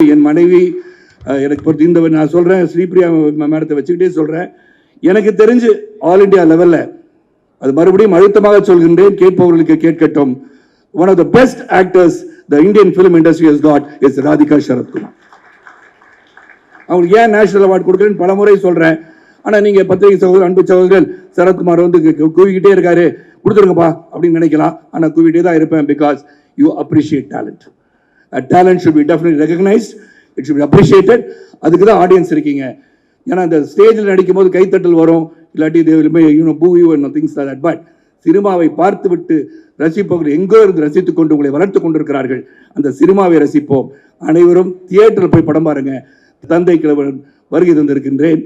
என் மனைவி எனக்கு பொறுத்து இந்த நான் சொல்றேன், ஸ்ரீபிரியா மேடத்தை வச்சுக்கிட்டே சொல்றேன், எனக்கு தெரிஞ்சு ஆல் இண்டியா லெவல்ல அது மறுபடியும் அழுத்தமாக சொல்கின்றேன், கேட்பவர்களுக்கு கேட்கட்டும், one of the best actors the Indian film industry has got is Radhika Sarathkumar. அவங்களுக்கு ஏன் நேஷனல் அவார்டு கொடுக்குறேன்னு பல முறை சொல்றேன். ஆனா நீங்க பத்திரிகை சகோதரர், அன்பு சகோதரர்கள், சரத்குமார் வந்து கூவிக்கிட்டே இருக்காரு, கொடுத்துருங்கப்பா அப்படின்னு நினைக்கலாம். ஆனா கூவிட்டே தான் இருப்பேன். Because you appreciate talent. Talent should be definitely recognized. It should be appreciated. அதுக்கு தான் ஆடியன்ஸ் இருக்கீங்க. ஏன்னா அந்த ஸ்டேஜில் நடிக்கும் போது கைத்தட்டல் வரும், இல்லாட்டி they will boo you and things like that. But சினிமாவை பார்த்து விட்டு ரசிப்பவர்கள் எங்கோ இருந்து ரசித்துக் கொண்டு உங்களை வளர்த்து கொண்டிருக்கிறார்கள். அந்த சினிமாவை ரசிப்போம். அனைவரும் தியேட்டரில் போய் படம் பாருங்க. தந்தை கிழவன் வருகை தந்திருக்கின்றேன்.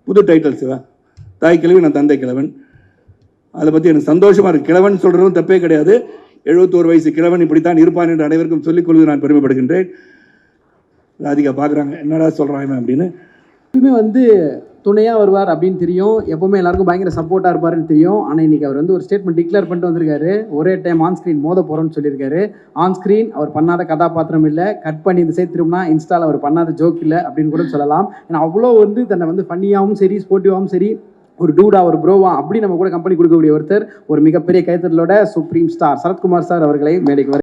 புது டைட்டில்ஸ், தாய் கிழவி, நான் தந்தை கிழவன். அதை பற்றி எனக்கு சந்தோஷமா இருக்கு. கிழவன் சொல்றதும் தப்பே கிடையாது. 71 வயசு கிழவன் இப்படித்தான் இருப்பான் என்று அனைவருக்கும் சொல்லிக் கொள்வது நான் பெருமைப்படுகின்றேன். ராதிகா பார்க்குறாங்க, என்னடா சொல்கிறாங்க அப்படின்னு. எப்பவுமே வந்து துணையாக வருவார் அப்படின்னு தெரியும், எப்பவுமே எல்லாருக்கும் பயங்கர சப்போர்ட்டாக இருப்பாருன்னு தெரியும். ஆனால் இன்னைக்கு அவர் வந்து ஒரு ஸ்டேட்மெண்ட் டிக்ளேர் பண்ணிட்டு வந்திருக்காரு. ஒரே டைம் ஆன் ஸ்க்ரீன் மோத போகிறோன்னு சொல்லியிருக்காரு. ஆன் ஸ்க்ரீன் அவர் பண்ணாத கதாபாத்திரம் இல்லை, கட் பண்ணி இந்த சைட் திரும்பினா இன்ஸ்டாவில் அவர் பண்ணாத ஜோக் இல்லை அப்படின்னு கூட சொல்லலாம். ஏன்னா அவ்வளோ வந்து தன்னை வந்து ஃபன்னியாகவும் சரி, ஸ்போர்ட்டிவாகவும் சரி, ஒரு டூடா, ஒரு ப்ரோவா அப்படி நம்ம கூட கம்பெனி கொடுக்கக்கூடிய ஒருத்தர், ஒரு மிகப்பெரிய கைத்தட்டலோட சுப்ரீம் ஸ்டார் சரத்குமார் சார் அவர்களை மேடைக்கு வர.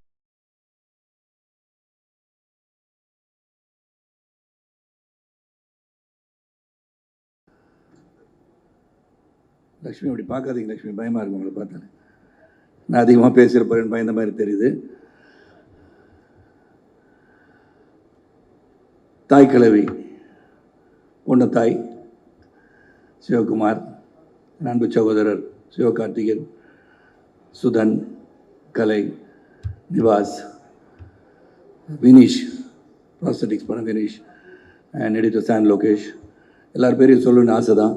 லக்ஷ்மி அப்படி பார்க்காதீங்க லக்ஷ்மி, பயமா இருக்கு உங்களை பார்த்தானே. நான் அதிகமாக பேசியிருப்பேன் பயந்த மாதிரி தெரியுது. தாய் கிழவி, பொண்ணு தாய் சிவகுமார், அன்பு சகோதரர் சிவகார்த்திகேயன், சுதன், கலை, நிவாஸ், வினீஷ், ப்ராஸ்தட்டிக்ஸ் பண்ண வினீஷ், அண்ட் எடிட்டர் சான் லோகேஷ், எல்லார் பேரையும் சொல்லணும்னு ஆசை தான்.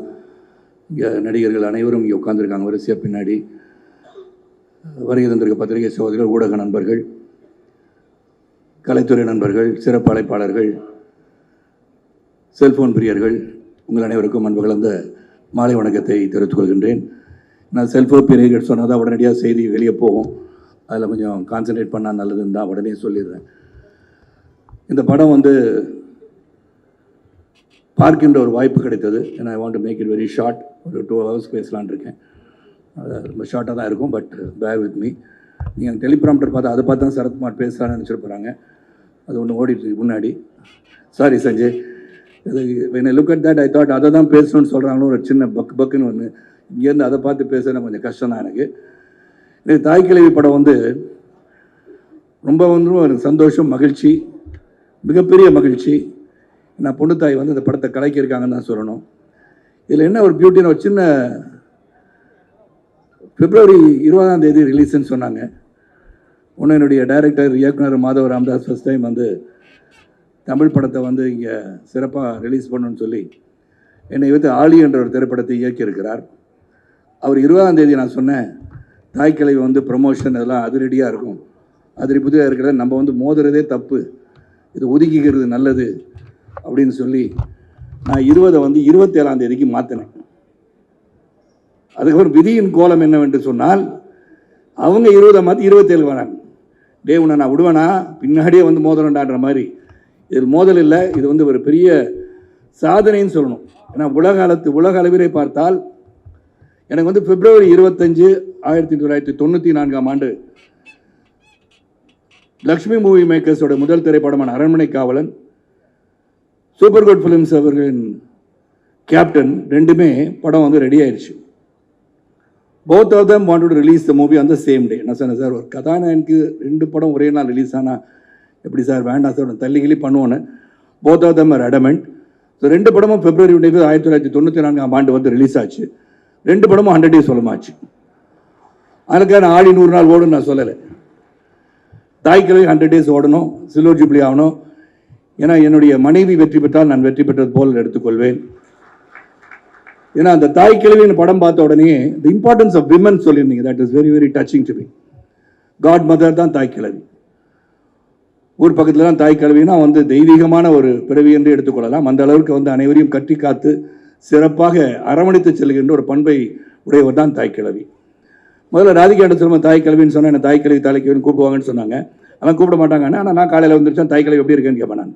இங்கே நடிகர்கள் அனைவரும் இங்கே உட்காந்துருக்காங்க வரிசையாக பின்னாடி. வருகை தந்திருக்க பத்திரிகை சகோதரர்கள், ஊடக நண்பர்கள், கலைத்துறை நண்பர்கள், சிறப்பு அழைப்பாளர்கள், செல்போன் பிரியர்கள், உங்கள் அனைவருக்கும் அன்பு கலந்த மாலை வணக்கத்தை தெரிவித்துக் கொள்கின்றேன். நான் செல்போன் பிரியர்கள் சொன்னால் தான் உடனடியாக செய்தி வெளியே போகும், அதில் கொஞ்சம் கான்சன்ட்ரேட் பண்ணால் நல்லதுன்னு தான் உடனே சொல்லிடுறேன். இந்த படம் வந்து பார்க்கின்ற ஒரு வாய்ப்பு கிடைத்தது. ஏன்னா I want to make it very short. ஒரு 2 hours பேசலான் இருக்கேன். ரொம்ப ஷார்ட்டாக தான் இருக்கும், பட் பேர் வித் மீ. நீங்கள் டெலிபிராம்டர் பார்த்தா அதை பார்த்து தான் சரத்குமார் பேசுகிறான்னு நினச்சிருப்பாங்க. அது ஒன்று ஓடிட்டு முன்னாடி. Sorry Sanjay, when I look at that I thought அதை தான் பேசணும்னு சொல்கிறாங்களோ ஒரு சின்ன பக்குன்னு ஒன்று. இங்கேருந்து அதை பார்த்து பேசுறது கொஞ்சம் கஷ்டம் தான் எனக்கு. தாய் கிழவி படம் வந்து ரொம்ப எனக்கு சந்தோஷம், மகிழ்ச்சி, மிகப்பெரிய மகிழ்ச்சி. நான் பொண்ணு தாய் வந்து இந்த படத்தை கலைக்கியிருக்காங்கன்னு தான் சொல்லணும். இதில் என்ன ஒரு பியூட்டின்னு, ஒரு சின்ன February 20 ரிலீஸ்ன்னு சொன்னாங்க. ஒன்று என்னுடைய டைரக்டர் இயக்குனர் மாதவ ராமதாஸ் ஃபர்ஸ்ட் டைம் வந்து தமிழ் படத்தை வந்து இங்கே சிறப்பாக ரிலீஸ் பண்ணணும்னு சொல்லி என்னை வைத்து ஆலி என்ற ஒரு திரைப்படத்தை இயக்கியிருக்கிறார். அவர் 20 நான் சொன்னேன், தாய் கிழவி வந்து ப்ரமோஷன் இதெல்லாம் அதிரடியாக இருக்கும், புதிதாக இருக்கிறத நம்ம வந்து மோதுறதே தப்பு, இது ஒதுக்கிக்கிறது நல்லது அப்படின்னு சொல்லி நான் 20 வந்து 27 மாற்றினேன். அதுக்கப்புறம் விதியின் கோலம் என்னவென்று சொன்னால், அவங்க 20 மாற்றி 27 வராங்க. உன்னை நான் விடுவேனா, பின்னாடியே வந்து மோதலண்டான்ற மாதிரி. இது மோதல் இல்லை, இது வந்து ஒரு பெரிய சாதனைன்னு சொல்லணும். ஏன்னா உலக அளவிலே பார்த்தால் எனக்கு வந்து February 25, 1994 லக்ஷ்மி மூவி மேக்கர்ஸோட முதல் திரைப்படமான Aranmanai Kaavalan, Super Good Films அவர்களின் கேப்டன், ரெண்டுமே படம் வந்து ரெடி ஆயிடுச்சு. Both of them wanted to release the movie on the same day. நான் சொன்னேன், சார் ஒரு கதாநாயகனுக்கு 2 படம் ஒரே நாள் ரிலீஸ் ஆனால் எப்படி சார், வேண்டாம் சார், தள்ளிகிளி பண்ணுவோன்னு. Both of them are adamant. So 2 படமும் February 1994 வந்து ரிலீஸ் ஆச்சு. 2 படமும் 100 days சொல்லமாச்சு. அதுக்கான ஆடி 100 நாள் ஓடுன்னு நான் சொல்லலை. தாய் கிழவி 100 days ஓடணும், சில்வர் ஜூப்ளி ஆகணும். ஏன்னா என்னுடைய மனைவி வெற்றி பெற்றால் நான் வெற்றி பெற்றது போல் எடுத்துக்கொள்வேன். ஏன்னா அந்த தாய் கிழவியின் படம் பார்த்த உடனே தி இம்பார்ட்டன்ஸ் ஆஃப் விமன் சொல்லியிருந்தீங்க. That is very very touching to me. Godmother தான் தாய் கிழவி. ஊர் பக்கத்தில் தான் தாய் கிழவினா வந்து தெய்வீகமான ஒரு பிறவி என்று எடுத்துக்கொள்ளலாம். அந்த அளவுக்கு வந்து அனைவரையும் கட்டி காத்து சிறப்பாக அரவணைத்து செல்கின்ற ஒரு பண்பை உடையவர் தான் தாய் கிழவி. முதல்ல ராதிகா சொல்லுமா தாய் கிழவின்னு சொன்னால் என்ன தாய் கிழவி கூப்பிடுவாங்கன்னு சொன்னாங்க. அதெல்லாம் கூப்பிட மாட்டாங்க. ஆனால் நான் காலையில் வந்துருச்சேன், தாய் கிழவி எப்படி இருக்கேன்னு கேட்பேன். நான்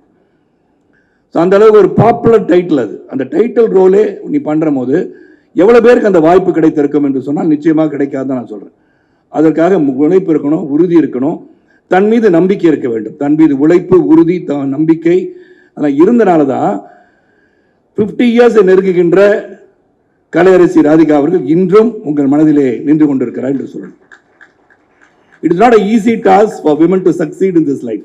ஸோ அந்த அளவுக்கு ஒரு பாப்புலர் டைட்டில் அது. அந்த டைட்டில் ரோலே நீ பண்ணுற போது எவ்வளோ பேருக்கு அந்த வாய்ப்பு கிடைத்திருக்கும் என்று சொன்னால் நிச்சயமாக கிடைக்காதுன்னு நான் சொல்கிறேன். அதற்காக உழைப்பு இருக்கணும், உறுதி இருக்கணும், தன் மீது நம்பிக்கை இருக்க வேண்டும். தன் மீது உழைப்பு, உறுதி, நம்பிக்கை அதெல்லாம் இருந்தனால தான் 50 இயர்ஸை நெருங்குகின்ற கலையரசி ராதிகா அவர்கள் இன்றும் உங்கள் மனதிலே நின்று கொண்டிருக்கிறார் என்று சொல்லணும். It is not a easy task for women to succeed in this life.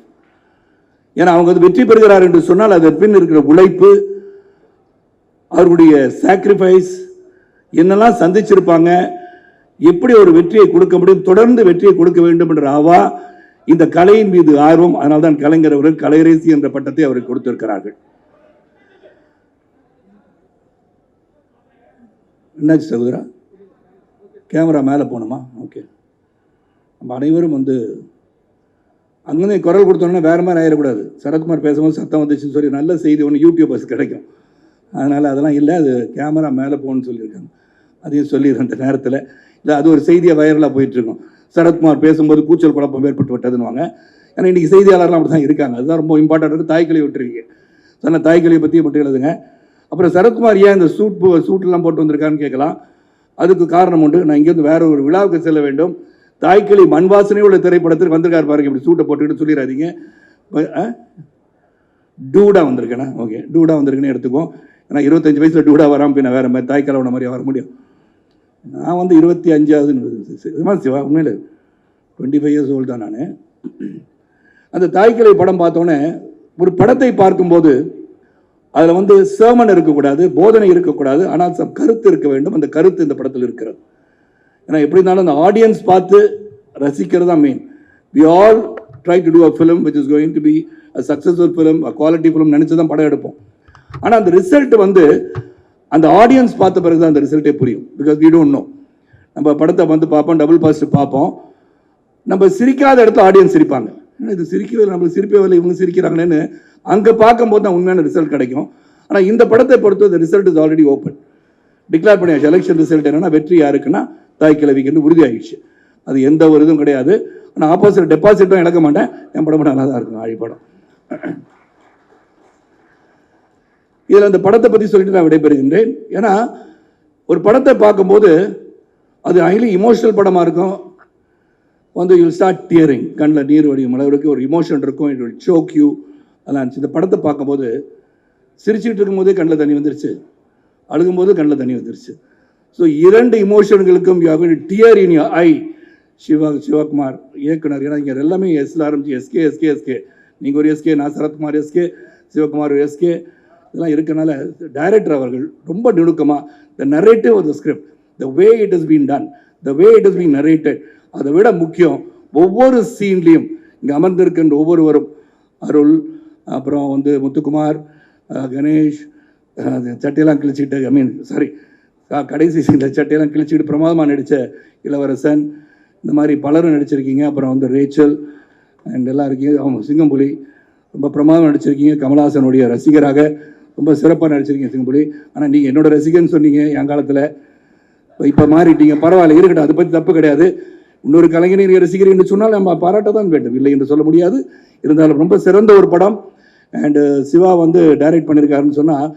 ஏன்னா அவங்க வந்து வெற்றி பெறுகிறார் என்று சொன்னால் அதன் பின் இருக்கிற உழைப்பு, அவருடைய சாக்ரிஃபைஸ் என்னெல்லாம் சந்திச்சிருப்பாங்க, எப்படி ஒரு வெற்றியை கொடுக்க முடியும், தொடர்ந்து வெற்றியை கொடுக்க வேண்டும் என்ற ஆவா, இந்த கலையின் மீது ஆர்வம். அதனால்தான் கலைஞர் அவர்கள் கலையரசி என்ற பட்டத்தை அவருக்கு கொடுத்திருக்கிறார்கள். என்னாச்சு சகோதரா? கேமரா மேலே போகணுமா? ஓகே. நம்ம அனைவரும் வந்து அங்கே குரல் கொடுத்தோன்னா வேறு மாதிரி ஆயிடக்கூடாது. சரத்குமார் பேசும்போது சத்தம் வந்துச்சுன்னு சொல்லி நல்ல செய்தி ஒன்று யூடியூபர்ஸ் கிடைக்கும். அதனால் அதெல்லாம் இல்லை, அது கேமரா மேலே போகணும்னு சொல்லியிருக்காங்க. அதையும் சொல்லிடுறேன் அந்த நேரத்தில். இல்லை அது ஒரு செய்தியாக வைரலாக போயிட்டுருக்கோம். சரத்குமார் பேசும்போது கூச்சல் குழப்பம் ஏற்பட்டு விட்டதுன்னுவாங்க. ஏன்னா இன்றைக்கி செய்தியாளர்லாம் அப்படி தான் இருக்காங்க. அதுதான் ரொம்ப இம்பார்ட்டன்ட். தாய்க்கலை விட்டுருக்கீங்க சொன்ன தாய்க்கலையை பற்றி மட்டும் எழுதுங்க. அப்புறம் சரத்குமார் ஏன் இந்த சூட்லாம் போட்டு வந்திருக்கான்னு கேட்கலாம். அதுக்கு காரணம் உண்டு. நான் இங்கேருந்து வேற ஒரு விழாவுக்கு செல்ல வேண்டும். தாய்க்கிளி மண் வாசனை உள்ள திரைப்படத்துக்கு வந்திருக்காரு பாருங்க. இப்படி சூட்டை போட்டுக்கிட்டு சொல்லிடாதீங்க. டூடா வந்திருக்கேண்ணா. ஓகே, டூடா வந்திருக்குன்னு எடுத்துக்குவோம். ஏன்னா 25 வயசில் டூடா வராமல் பின்ன வேற மாதிரி தாய்க்கலவன மாதிரி வர முடியும். நான் வந்து 25ஆவது சிவா, உண்மையில் 25 இயர்ஸ் ஓல்டு தான் நான். அந்த தாய்க்கிளை படம் பார்த்தோன்னே ஒரு படத்தை பார்க்கும்போது அதில் வந்து சேமன் இருக்கக்கூடாது, போதனை இருக்கக்கூடாது, ஆனால் கருத்து இருக்க வேண்டும். அந்த கருத்து இந்த படத்தில் இருக்கிறது. ஏன்னா எப்படி இருந்தாலும் அந்த ஆடியன்ஸ் பார்த்து ரசிக்கிறது தான் main. We all try to do a film which is going to be a successful film, a quality film நினச்சி தான் படம் எடுப்போம். ஆனால் அந்த ரிசல்ட் வந்து அந்த ஆடியன்ஸ் பார்த்த பிறகு தான் அந்த ரிசல்ட்டே புரியும். Because we don't know. நம்ம படத்தை வந்து பார்ப்போம், டபுள் பாஸ்ட் பார்ப்போம். நம்ம சிரிக்காத இடத்துல ஆடியன்ஸ் சிரிப்பாங்க. இது சிரிக்கவே இல்லை, நம்மளுக்கு சிரிப்பே இல்லை, இவங்க சிரிக்கிறாங்களேன்னு அங்கே பார்க்கும்போது தான் உண்மையான ரிசல்ட் கிடைக்கும். ஆனால் இந்த படத்தை பொறுத்து result is already open. Declare பண்ணியாச்சு. எலெக்ஷன் ரிசல்ட் என்னன்னா வெற்றி யாருக்குன்னா தாய் கிழவிக்கு உறுதி ஆகிடுச்சு. அது எந்த ஒரு இதுவும் கிடையாது. ஆனால் ஆப்போசிட் டெபாசிட்டும் இழக்க மாட்டேன். என் படம் நல்லா தான் இருக்கும். ஆழி படம். இதில் அந்த படத்தை பற்றி சொல்லிட்டு நான் விடைபெறுகின்றேன். ஏன்னா ஒரு படத்தை பார்க்கும்போது அது ஹைலி இமோஷனல் படமாக இருக்கும். வந்து யூ ஸ்டார்ட் டியரிங், கண்ணில் நீர் வடியும் அளவுக்கு ஒரு இமோஷன் இருக்கும். It will choke you. அதெல்லாம் இருந்துச்சு. இந்த படத்தை பார்க்கும்போது சிரிச்சுட்டு இருக்கும்போதே கண்ணில் தண்ணி வந்துருச்சு, அழுகும்போது கண்ணில் தண்ணி வந்துருச்சு. ஸோ இரண்டு இமோஷன்களுக்கும் you have tear in your eye. Sivakumar இயக்குனர். ஏன்னா இங்கே எல்லாமே எஸ்ல ஆரம்பிச்சு எஸ்கே எஸ்கே எஸ்கே. நீங்கள் ஒரு எஸ்கே, நான் சரத்குமார் எஸ்கே, சிவகுமார் ஒரு எஸ்கே, இதெல்லாம் இருக்கனால டைரக்டர் அவர்கள் ரொம்ப நுணுக்கமாக the narrative of the script, the way it is been done, the way it is been narrated, அதை விட முக்கியம் ஒவ்வொரு சீன்லேயும் இங்கே அமர்ந்திருக்கின்ற ஒவ்வொருவரும், அருள், அப்புறம் வந்து முத்துக்குமார், கணேஷ், சட்டையெல்லாம் கிழிச்சிக்கிட்டு கடைசி சீனில் சட்டையெல்லாம் கிழிச்சிக்கிட்டு பிரமாதமாக நடித்த இளவரசன், இந்த மாதிரி பலரும் நடிச்சிருக்கீங்க. அப்புறம் வந்து ரேச்சல் அண்ட் எல்லாம் இருக்கீங்க. அவங்க சிங்கம்புலி ரொம்ப பிரமாதம் நடிச்சிருக்கீங்க. கமலஹாசனுடைய ரசிகராக ரொம்ப சிறப்பாக நடிச்சிருக்கீங்க சிங்கம்புலி. ஆனால் நீங்கள் என்னோட ரசிகன்னு சொன்னீங்க என் காலத்தில், இப்போ மாறிட்டீங்க. பரவாயில்ல, இருக்கட்டும், அதை பற்றி தப்பு கிடையாது. இன்னொரு கலைஞரை நீங்கள் ரசிக்கிறீங்கன்னு சொன்னால் நம்ம பாராட்ட தான் வேண்டும், இல்லை என்று சொல்ல முடியாது. இருந்தாலும் ரொம்ப சிறந்த ஒரு படம். அண்டு சிவா வந்து டைரக்ட் பண்ணியிருக்காருன்னு சொன்னால்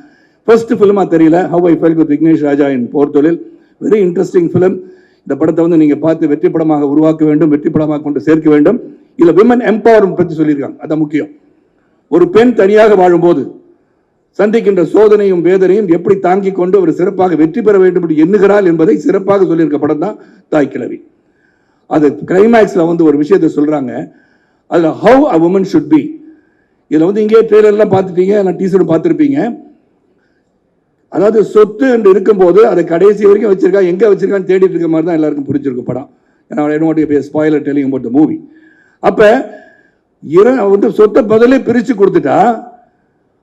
ஃபர்ஸ்ட் ஃபிலிமாக தெரியல. How I felt with Vignesh Raja in Por Thozhil, very interesting film. இந்த படத்தை வந்து நீங்கள் பார்த்து வெற்றி படமாக உருவாக்க வேண்டும், வெற்றி படமாக கொண்டு சேர்க்க வேண்டும். இதில் விமன் எம்பவர்மெண்ட் பற்றி சொல்லியிருக்காங்க, அதான் முக்கியம். ஒரு பெண் தனியாக வாழும்போது சந்திக்கின்ற சோதனையும் வேதனையும் எப்படி தாங்கிக் கொண்டு ஒரு சிறப்பாக வெற்றி பெற வேண்டும் என்று எண்ணுகிறாள் என்பதை சிறப்பாக சொல்லியிருக்க படம் தான் தாய் கிழவி. அது கிளைமேக்ஸில் வந்து ஒரு விஷயத்தை சொல்கிறாங்க. அதில் how a woman should be. இதில் வந்து இங்கே ட்ரெய்லர்லாம் பார்த்துட்டீங்க, நான் டீசரும் பார்த்துருப்பீங்க. அதாவது சொத்து என்று இருக்கும்போது அதை கடைசி வரைக்கும் வச்சிருக்கா, எங்கே வச்சிருக்கான்னு தேடிட்டு இருக்க மாதிரி தான் எல்லாருக்கும் புரிஞ்சிருக்கும் படம். ஏன்னா I don't want to be a spoiler telling about the movie. அப்போ வந்து சொத்தை முதல்ல பிரித்து கொடுத்துட்டா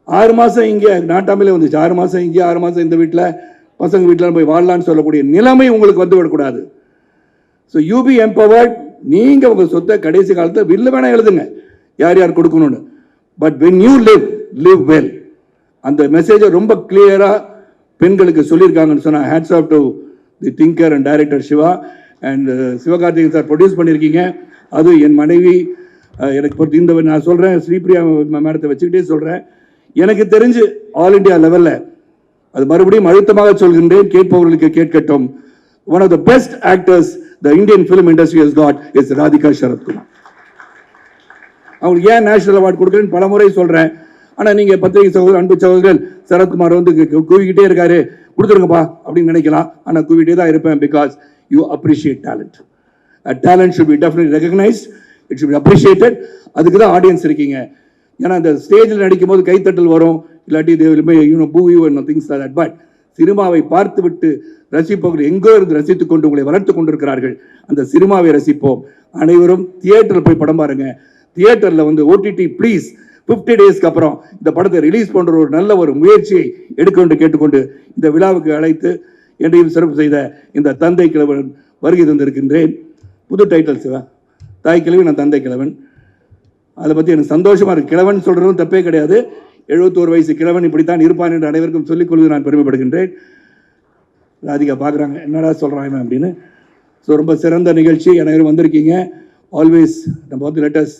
6 மாதம் இங்கே நாட்டாமலே வந்துச்சு, 6 மாதம் இங்கே, 6 மாதம் இந்த வீட்டில், பசங்க வீட்டில் போய் வாழலான்னு சொல்லக்கூடிய நிலைமை உங்களுக்கு வந்து விடக்கூடாது. So you B empowered. நீங்கள் உங்கள் சொத்தை கடைசி காலத்தை வில்ல வேணா எழுதுங்க யார் யார் கொடுக்கணும்னு. But when you live well. அந்த மெசேஜை ரொம்ப கிளியராக பெண்களுக்கு சொல்லியிருக்காங்கன்னு சொன்னால் hats off to the thinker and director Siva. And Sivakarthikeyan sir produce பண்ணியிருக்கீங்க. அது என் மனைவி எனக்கு பொறுத்து இந்த நான் சொல்கிறேன், ஸ்ரீபிரியா மேடத்தை வச்சுக்கிட்டே சொல்கிறேன், எனக்கு தெரிஞ்சு ஆல் இந்தியா லெவல்ல, அது மறுபடியும் அழுத்தமாக சொல்கின்றேன், கேட்பவர்களுக்கு கேட்கட்டும், one of the best actors the Indian film industry has got is Radhika Sharatkumar. அவங்களுக்கு ஏன் நேஷனல் அவார்டு கொடுக்குறேன்னு பல முறை சொல்றேன். ஆனா நீங்க பத்திரிகை சகோதரர், அன்பு சகோதரர்கள், சரத்குமார் வந்து கூவிக்கிட்டே இருக்காரு, கொடுத்துருங்கப்பா அப்படின்னு நினைக்கலாம். ஆனா கூவிட்டே தான் இருப்பேன். Because you appreciate talent. Talent should be definitely recognised, it should be appreciated. அதுக்கு தான் ஆடியன்ஸ் இருக்கீங்க. ஏன்னா இந்த ஸ்டேஜில் நடிக்கும் போது கைத்தட்டல் வரும், இல்லாட்டி பூ you and things like that. But சினிமாவை பார்த்து விட்டு ரசிப்பவர்கள் எங்கோ இருந்து ரசித்துக் கொண்டு உங்களை வளர்த்து கொண்டிருக்கிறார்கள். அந்த சினிமாவை ரசிப்போம். அனைவரும் தியேட்டரில் போய் படம் பாருங்க. தியேட்டரில் வந்து ஓடிடி ப்ளீஸ் 50 டேஸ்க்கு அப்புறம் இந்த படத்தை ரிலீஸ் பண்ற ஒரு நல்ல ஒரு முயற்சியை எடுக்க கேட்டுக்கொண்டு இந்த விழாவுக்கு அழைத்து என்னையும் சிறப்பு செய்த இந்த தந்தை கிழவன் வருகை தந்திருக்கின்றேன். புது டைட்டில் சிவா, தாய் கிழவி, நான் தந்தை கிழவன். அதை பற்றி எனக்கு சந்தோஷமா இருக்கு. கிழவன் சொல்றதும் தப்பே கிடையாது. 71 வயசு கிழவன் இப்படித்தான் இருப்பான் என்று அனைவருக்கும் சொல்லிக் கொள்வது நான் பெருமைப்படுகின்றேன். ராதிகா பார்க்குறாங்க, என்னடா சொல்கிறாங்க அப்படின்னு. ஸோ ரொம்ப சிறந்த நிகழ்ச்சி, அனைவரும் வந்திருக்கீங்க. ஆல்வேஸ் நம்ம வந்து let's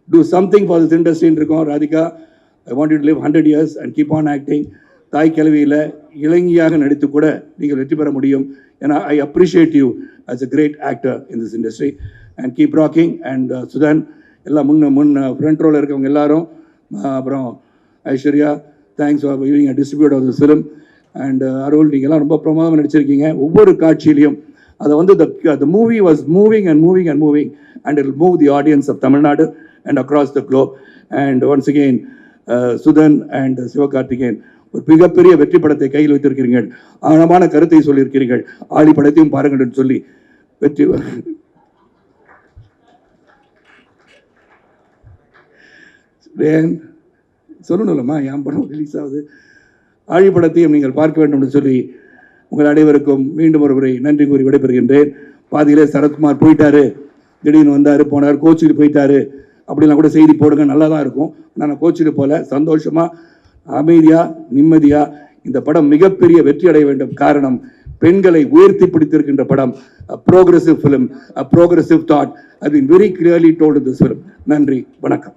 do something for this இண்டஸ்ட்ரின்னு இருக்கோம். Radhika, I want you to live 100 years and keep on acting. தாய் கிழவியில் இளைஞியாக நடித்து கூட நீங்கள் வெற்றி பெற முடியும். ஏன்னா I appreciate you as a great actor in this industry and keep rocking. and Sudhan, எல்லாம் முன் ஃப்ரண்ட் ரோவில் இருக்கவங்க எல்லாரும், அப்புறம் Aishwarya, thanks for being a distributor of the film. And Arul, நீங்கள்லாம் ரொம்ப பிரமாதமாக நடிச்சிருக்கீங்க. ஒவ்வொரு காட்சியிலையும் அதை வந்து the movie was moving and moving and moving and it will move the audience of Tamil Nadu and across the globe. and once again Sudan and Sivakarthikeyan, ஒரு மிகப்பெரிய வெற்றி படத்தை கையில் வைத்திருக்கிறீர்கள். ஆழமான கருத்தை சொல்லியிருக்கிறீர்கள். ஆழி படத்தையும் பாருங்கள் என்று சொல்லி வெற்றி சொல்லணும்லம்மா, என் படம் ரிலீஸ் ஆகுது. ஆழி படத்தையும் நீங்கள் பார்க்க வேண்டும் என்று சொல்லி உங்கள் அனைவருக்கும் மீண்டும் ஒரு முறை நன்றி கூறி விடைபெறுகின்றேன். பாதியிலே சரத்குமார் போயிட்டாரு, திடீர்னு வந்தார், போனார், கோச்சிட்டு போயிட்டாரு அப்படிலாம் கூட செய்தி போடுங்க, நல்லா தான் இருக்கும். நான் கோச்சிட்டு போல, சந்தோஷமா அமைதியா நிம்மதியா இந்த படம் மிகப்பெரிய வெற்றி அடைய வேண்டும். காரணம், பெண்களை உயர்த்தி பிடித்திருக்கின்ற படம். a progressive film, a progressive thought. I've been very clearly told in this film. நன்றி, வணக்கம்.